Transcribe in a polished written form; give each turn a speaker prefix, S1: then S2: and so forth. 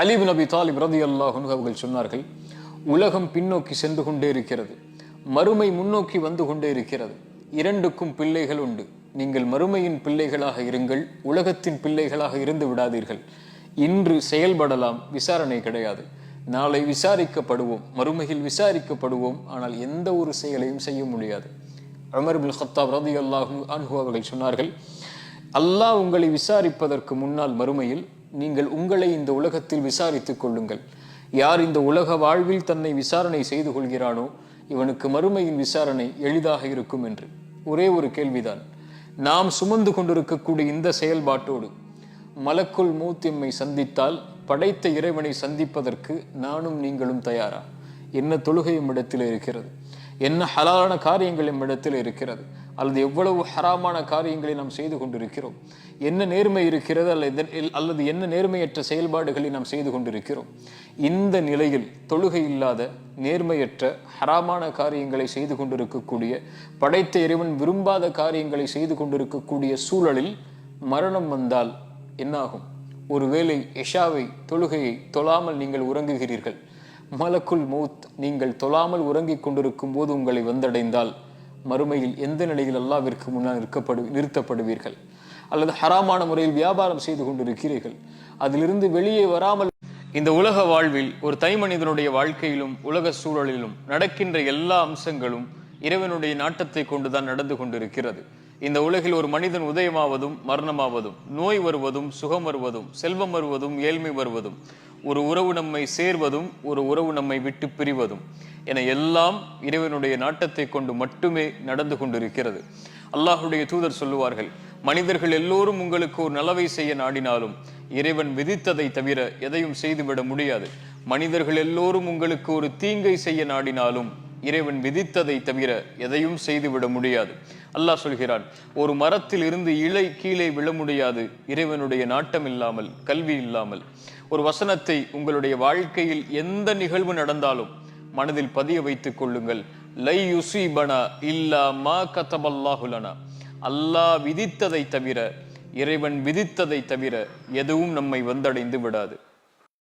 S1: அலி இப்னு அபி தாலிப் ரலியல்லாஹு அன்ஹு அவர்கள் சொன்னார்கள், உலகம் பின்னோக்கி சென்று கொண்டே இருக்கிறது, மறுமை முன்னோக்கி வந்து கொண்டே இருக்கிறது. இரண்டுக்கும் பிள்ளைகள் உண்டு. நீங்கள் மறுமையின் பிள்ளைகளாக இருங்கள், உலகத்தின் பிள்ளைகளாக இருந்து விடாதீர்கள். இன்று செயல்படலாம், விசாரணை கிடையாது. நாளை விசாரிக்கப்படுவோம், மறுமையில் விசாரிக்கப்படுவோம். ஆனால் எந்த ஒரு செயலையும் செய்ய முடியாது. உமர் இப்னு கத்தாப் ரலியல்லாஹு அன்ஹு அவர்கள் சொன்னார்கள், அல்லாஹ் உங்களை விசாரிப்பதற்கு முன்னால் மறுமையில் நீங்கள் உங்களை இந்த உலகத்தில் விசாரித்துக் கொள்ளுங்கள். யார் இந்த உலக வாழ்வில் தன்னை விசாரணை செய்து கொள்கிறானோ இவனுக்கு மறுமையின் விசாரணை எளிதாக இருக்கும் என்று. ஒரே ஒரு கேள்விதான், நாம் சுமந்து கொண்டிருக்கக்கூடிய இந்த செயல்பாட்டோடு மலக்குல் மௌத் எம்மை சந்தித்தால் படைத்த இறைவனை சந்திப்பதற்கு நானும் நீங்களும் தயாரா? என்ன தொழுகை நம்மிடத்தில் இருக்கிறது, என்ன ஹலாலான காரியங்கள் நம்மிடத்தில் இருக்கிறது, அல்லது எவ்வளவு ஹராமான காரியங்களை நாம் செய்து கொண்டிருக்கிறோம், என்ன நேர்மை இருக்கிறது அல்லது என்ன நேர்மையற்ற செயல்பாடுகளை நாம் செய்து கொண்டிருக்கிறோம். இந்த நிலையில் தொழுகை இல்லாத, நேர்மையற்ற, ஹராமான காரியங்களை செய்து கொண்டிருக்கக்கூடிய, படைத்த இறைவன் விரும்பாத காரியங்களை செய்து கொண்டிருக்கக்கூடிய சூழலில் மரணம் வந்தால் என்னாகும்? ஒருவேளை எஷாவை, தொழுகையை தொழாமல் நீங்கள் உறங்குகிறீர்கள், மலக்குல் மௌத் நீங்கள் தொழாமல் உறங்கிக் கொண்டிருக்கும் போது உங்களை வந்தடைந்தால் மறுமையில் எந்த நிலையில் அல்லாஹ்விற்கு முன்னால் நிறுத்தப்படுவீர்கள்? அல்லது ஹராமான முறையில் வியாபாரம் செய்து கொண்டிருக்கிறீர்கள், அதிலிருந்து வெளியே வராமல் இந்த உலக வாழ்வில் ஒரு தனிமனிதனுடைய வாழ்க்கையிலும் உலக சூழலிலும் நடக்கின்ற எல்லா அம்சங்களும் இறைவனுடைய நாட்டத்தை கொண்டுதான் நடந்து கொண்டிருக்கிறது. இந்த உலகில் ஒரு மனிதன் உதயமாவதும் மரணமாவதும், நோய் வருவதும் சுகம் வருவதும், செல்வம் வருவதும் ஏழ்மை வருவதும், ஒரு உறவு நம்மை சேர்வதும் ஒரு உறவு நம்மை விட்டு பிரிவதும் என எல்லாம் இறைவனுடைய நாட்டத்தை கொண்டு மட்டுமே நடந்து கொண்டிருக்கிறது. அல்லாஹுடைய தூதர் சொல்லுவார்கள், மனிதர்கள் எல்லோரும் உங்களுக்கு ஒரு நலவை செய்ய நாடினாலும் இறைவன் விதித்ததை தவிர எதையும் செய்துவிட முடியாது. மனிதர்கள் எல்லோரும் உங்களுக்கு ஒரு தீங்கை செய்ய நாடினாலும் இறைவன் விதித்ததை தவிர எதையும் செய்துவிட முடியாது. அல்லாஹ் சொல்கிறான், ஒரு மரத்தில் இருந்து இலை கீழே விழ முடியாது இறைவனுடைய நாட்டம் இல்லாமல், கல்வி இல்லாமல். ஒரு வசனத்தை உங்களுடைய வாழ்க்கையில் எந்த நிகழ்வு நடந்தாலும் மனதில் பதிய வைத்துக் கொள்ளுங்கள். லை யுஸீபனா இல்லா மா கதபல்லாஹு லனா. அல்லாஹ் விதித்ததை தவிர, இறைவன் விதித்ததை தவிர எதுவும் நம்மை வந்தடைந்து விடாது.